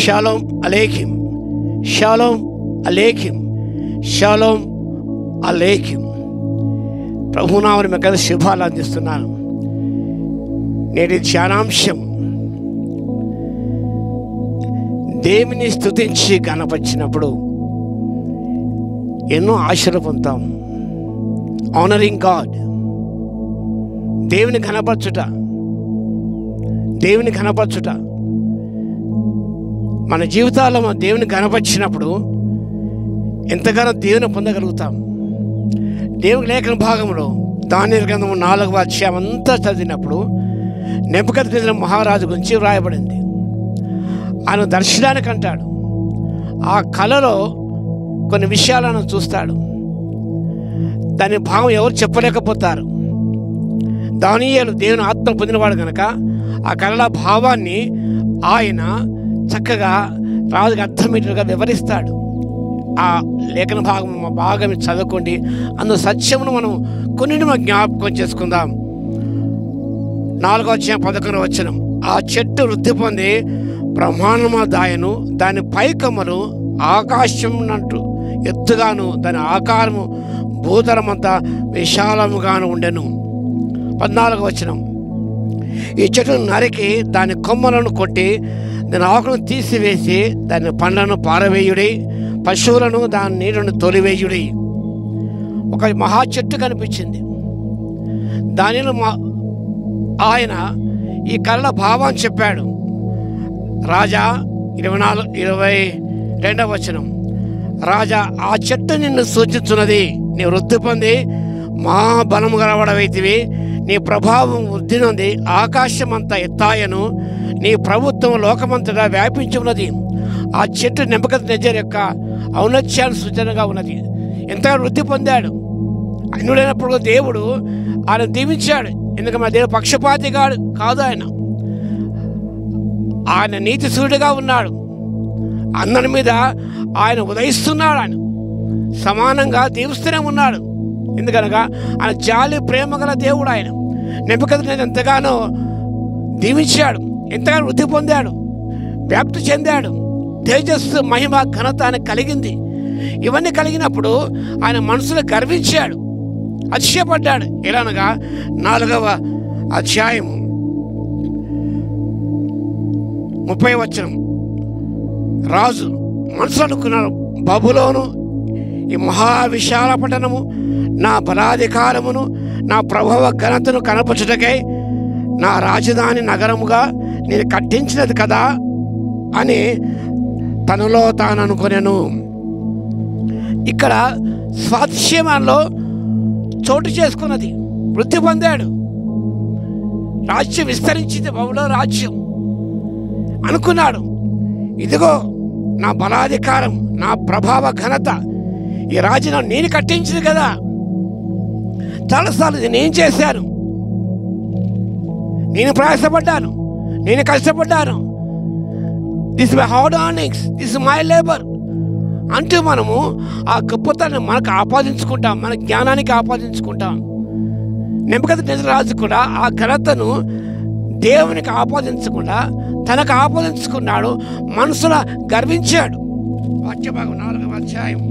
Shalom అలేఖిం, షాలోమ్ అలేఖిం, షాలోమ్ అలేఖిం. ప్రభునామమున మీకు శుభాలు అందిస్తున్నాను. నేటి ధ్యానాంశం, దేవుని స్తుతించి గణపరిచినప్పుడు ఎన్నో ఆశలు పొందుతాం. ఆనరింగ్ గాడ్, దేవుని ఘనపరచుట, దేవుని ఘనపరచుట. మన జీవితాల్లో మన దేవుని ఘనపరిచినప్పుడు ఎంతగానో దేవుని పొందగలుగుతాం. దేవుని లేఖన భాగంలో దానియేలు గ్రంథము 4వ అధ్యాయం అంతా చదివినప్పుడు నెబుకద్నెజరు మహారాజు గురించి వ్రాయబడింది. ఆయన దర్శనానికి అంటాడు, ఆ కళలో కొన్ని విషయాలను చూస్తాడు. దాని భావం ఎవరు చెప్పలేకపోతారు. దానియేలు దేవుని ఆత్మ పొందినవాడు కనుక ఆ కళల భావాన్ని ఆయన చక్కగా రాజుకి అర్థమయ్యేట్టుగా వివరిస్తాడు. ఆ లేఖన భాగం చదువుకోండి. అందులో సత్యమును మనం కొన్ని మనం జ్ఞాపకం చేసుకుందాం. 4వ అధ్యాయం 11వ వచనం, ఆ చెట్టు వృద్ధి పొంది బ్రహ్మాండముగా దాయను, దాని పైకమ్మలు ఆకాశం నంటూ ఎత్తుగాను, దాని ఆకారము భూతలమంతా విశాలముగాను ఉండెను. 14వ వచనం, ఈ చెట్టును నరికి దాని కొమ్మలను కొట్టి దాని ఆకులను తీసివేసి దాని పండ్లను పారవేయుడి, పశువులను దాని నీరును తొలివేయుడి. ఒక మహా చెట్టు కనిపించింది. దానిలో ఆయన ఈ కళల భావాన్ని చెప్పాడు. రాజా 22వ వచనం, రాజా ఆ చెట్టు నిన్ను సూచిస్తున్నది, నీ వృద్ధి పొంది మా బలము గలవాడవైతివి, నీ ప్రభావం వృద్ధి నొంది ఆకాశమంతా ఎత్తాయను, నీ ప్రభుత్వం లోకమంతటా వ్యాపించి ఉన్నది. ఆ చెట్టు నెబుకద్నెజరు యొక్క ఔన్నత్యాన్ని సూచనగా ఉన్నది. ఎంతగా వృద్ధి పొందాడు. అన్యుడైనప్పుడు దేవుడు ఆయన దీవించాడు. ఎందుకంటే మన దేవుడు పక్షపాతిగా కాదు, ఆయన నీతిశూరుడుగా ఉన్నాడు. అందరి మీద ఆయన ఉదయిస్తున్నాడు. ఆయన సమానంగా దీవిస్తూనే ఉన్నాడు. ఎందుకనగా ఆయన జాలి ప్రేమ గల దేవుడు. ఆయన నెబుకద్నెజరు ఎంతగానో దీవించాడు, ఎంతగానో వృద్ధి పొందాడు, వ్యాప్తి చెందాడు. తేజస్సు, మహిమ, ఘనత ఆయన కలిగింది. ఇవన్నీ కలిగినప్పుడు ఆయన మనసులో గర్వించాడు, అతిశయపడ్డాడు. ఎలానగా 4వ అధ్యాయం 30వ వచనం, రాజు మనసులో అనుకున్నాడు, బబులోను ఈ మహావిశాల పట్టణము నా బలాధికారమును నా ప్రభావ ఘనతను కనపరచుటకై నా రాజధాని నగరముగా నేను కట్టించినది కదా అని తనలో తాను అనుకునేను. ఇక్కడ స్వాతిశయంలో చోటు చేసుకున్నది, వృద్ధి పొందాడు. రాజ్యం విస్తరించింది, బబులోను రాజ్యం అనుకున్నాడు. ఇదిగో నా బలాధికారం, నా ప్రభావ ఘనత, ఈ రాజ్యం నేను కట్టించింది కదా. చాలాసార్లు నేనేం చేశాను, నేను ప్రయాసపడ్డాను, నేను కష్టపడ్డాను, this my hard earnings, this my labour అంటూ మనము ఆ గొప్పతనాన్ని మనకు ఆపాదించుకుంటాం, మన జ్ఞానానికి ఆపాదించుకుంటాం. నెబుకద్నెజరు రాజు కూడా ఆ ఘనతను దేవునికి ఆపాదించకుండా తనకు ఆపాదించుకున్నాడు, మనసులో గర్వించాడు. వాక్యభాగం 4వ అధ్యాయం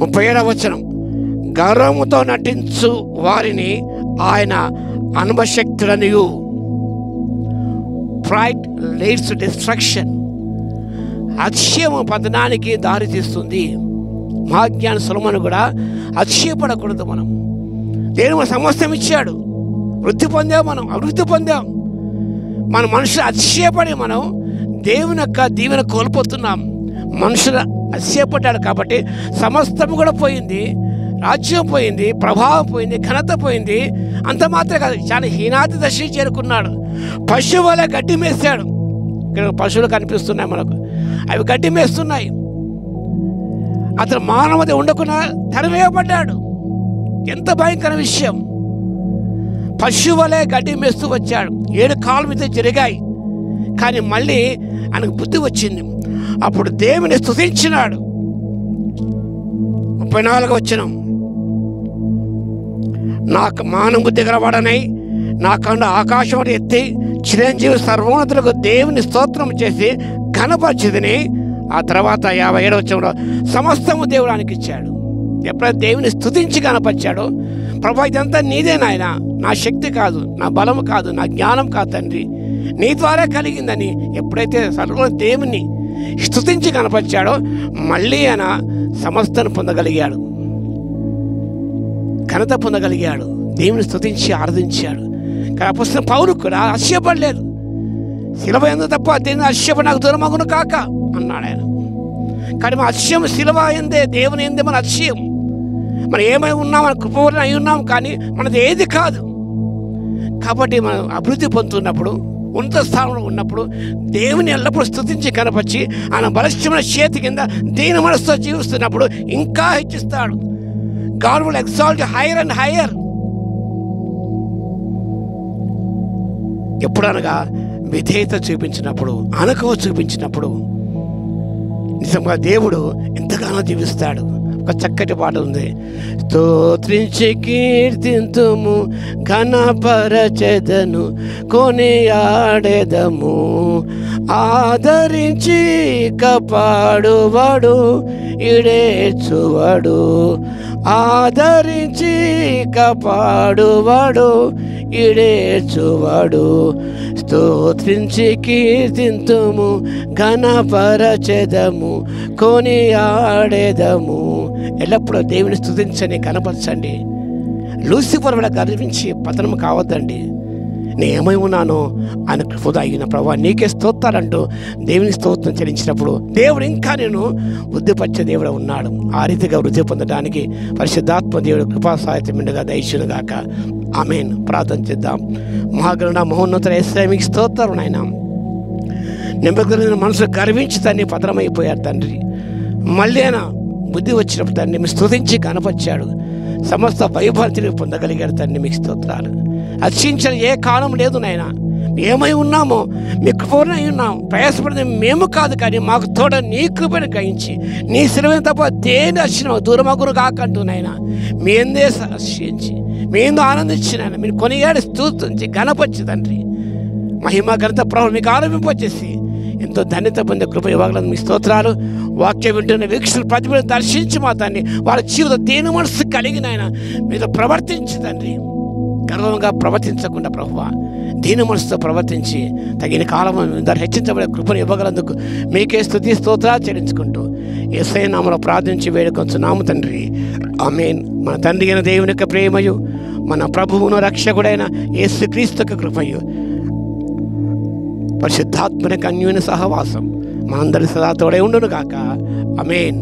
37వ వచనం, గర్వముతో నటించు వారిని ఆయన అనుభశక్తుడనియు. Pride leads to destruction. అతిశయము పతనానికి దారి తీస్తుంది. మహాజ్ఞాని సొలొమోను కూడా అతిశయపడకూడదు. మనం దేవుడు సమస్తం ఇచ్చాడు, వృద్ధి పొందాం, మనం అభివృద్ధి పొందాం. మన మనుషులు అతిశయపడి మనం దేవుని యొక్క దీవెన కోల్పోతున్నాం. మనుషులు అతిశయపడ్డాడు కాబట్టి సమస్తం కూడా పోయింది, రాజ్యం పోయింది, ప్రభావం పోయింది, ఘనత పోయింది. అంత మాత్రమే కాదు, చాలా హీనాతి దశకి చేరుకున్నాడు. పశువు వల్ల గడ్డి మేస్తాడు. ఇక్కడ పశువులు కనిపిస్తున్నాయి మనకు, అవి గడ్డి మేస్తున్నాయి. అతను మానవత ఉండకుండా తరివేయబడ్డాడు. ఎంత భయంకర విషయం! పశువులే గడ్డి మేస్తూ వచ్చాడు. 7 కాళ్ళ మీద జరిగాయి, కానీ మళ్ళీ ఆయనకు బుద్ధి వచ్చింది. అప్పుడు దేవుని స్తుతించినాడు. 34వ వచనం, నాకు మానబుద్ధి గలవాడనై నాకన్నా ఆకాశం ఎత్తి చిరంజీవి సర్వోన్నతులకు దేవుని స్తోత్రం చేసి ఘనపరిచితిని. ఆ తర్వాత 57వ వచనంలో సమస్తము దేవుడు ఆయనకి ఇచ్చాడు. ఎప్పుడైతే దేవుని స్తుతించి కనపరిచాడో, ప్రభా ఇదంతా నీదే నాయన, నా శక్తి కాదు, నా బలము కాదు, నా జ్ఞానం కాదు తండ్రి, నీ ద్వారా కలిగిందని ఎప్పుడైతే సర్వ దేవుని స్తుతించి కనపరిచాడో మళ్ళీ ఆయన సమస్తను పొందగలిగాడు, ఘనత పొందగలిగాడు, దేవుని స్తుతించి ఆరాధించాడు. కానీ అపొస్తలుడైన పౌలు కూడా అతిశయపడలేదు. శిలువ ఎందు తప్ప దేని అతిశయపడి నాకు దూరమగును కాక అన్నాడు ఆయన. కానీ మన అతిశయం శిలువ ఎందే, దేవుని ఎందే మన అతిశయం. మనం ఏమై ఉన్నాం, మన కృపవలన అయి ఉన్నాం, కానీ మనది ఏది కాదు. కాబట్టి మనం అభివృద్ధి పొందుతున్నప్పుడు, ఉన్నత స్థానంలో ఉన్నప్పుడు దేవుని ఎల్లప్పుడూ స్తుతించి కనపరిచి ఆయన బలిష్టమైన చేతి కింద దీని మనసుతో జీవిస్తున్నప్పుడు ఇంకా హెచ్చిస్తాడు. God will exalt you higher and higher. ఎప్పుడనగా విధేయత చూపించినప్పుడు, అనుకవ చూపించినప్పుడు నిజంగా దేవుడు ఎంతగానో దీవిస్తాడు. ఒక చక్కటి పాట ఉంది, స్తోత్రించి కీర్తింతుము ఘనపరచెదను కొనియాడెదము, ఆదరించి కాపాడువాడు ఈడేర్చువాడు, ఆదరించి కాపాడువాడు ఈడేర్చువాడు, స్తోత్రించి కీర్తింతుము ఘనపరచెదము కొనియాడెదము. ఎల్లప్పుడూ దేవుని స్తుతించండి, కనపరచండి. లూసిఫర్ వల్ల గర్వించి పతనం కావద్దండి. నేను ఏమై ఉన్నానో ఆయన కృపద అయిన ప్రభావ నీకే స్తోత్రాలంటూ దేవుని స్తోత్రం చెల్లించినప్పుడు దేవుడు ఇంకా నేను వృద్ధిపరిచే దేవుడు ఉన్నాడు. ఆ రీతిగా వృద్ధి పొందడానికి పరిశుద్ధాత్మ దేవుడు కృపా సహాయత మిండుగా దయచునుగాక. ఆమేన్. ప్రార్థన చేద్దాం. మహాగరుడ మహోన్నత యేసయ్య మీకు స్తోత్రం నాయన. నింపగలిగిన మనసు గర్వించి తండ్రి పతనమైపోయారు తండ్రి. మళ్ళీ ఆయన బుద్ధి వచ్చినప్పుడు తండ్రి మీ స్తుతించి కనపరిచాడు, సమస్త వైభవం పొందగలిగాడు తండ్రి. మీకు స్తోత్రాలు. అర్చించిన ఏ కాలం లేదు నాయన. ఏమై ఉన్నామో మీ కృపణ అయి ఉన్నాం. ప్రయాసపడిన మేము కాదు, కానీ మాకు తోడ నీ కృపను గ్రహించి నీ సిలువను తప్ప దేని అర్చన దూరమగురు కాకంటూ నాయన మీ ఎందే హర్షించి మీ ఎందు ఆనందించిన మీరు కొనియాడి స్తుతించి ఘనపరిచి తండ్రి మహిమ ఘనత ప్రభు మీకు ఆరంభింపచేసి ఎంతో ధన్యత పొందే కృప ఇవ్వగలను. మీ స్తోత్రాలు. వాక్యం వింటున్న వీక్షలు ప్రతిభను దర్శించి మా తండ్రి వాళ్ళ జీవిత దేని మనసు కలిగిన ఆయన మీతో ప్రవర్తించి తండ్రి గర్వంగా ప్రవర్తించకుండా ప్రభువా దీని మనసుతో ప్రవర్తించి తగిన కాలం హెచ్చించబడే కృపను ఇవ్వగలందుకు మీకే స్తుతి స్తోత్రాలు చెల్లించుకుంటూ యేసయ్య నామములో ప్రార్థించి వేడుకొంచున్నాము తండ్రి. ఆమేన్. మన తండ్రి అయిన దేవుని యొక్క ప్రేమయు మన ప్రభువును రక్షకుడైన యేసుక్రీస్తు యొక్క కృపయు పరిశుద్ధాత్మని అన్యోన్య సహవాసం మనందరి సదా తోడే ఉండును గాక. ఆమేన్.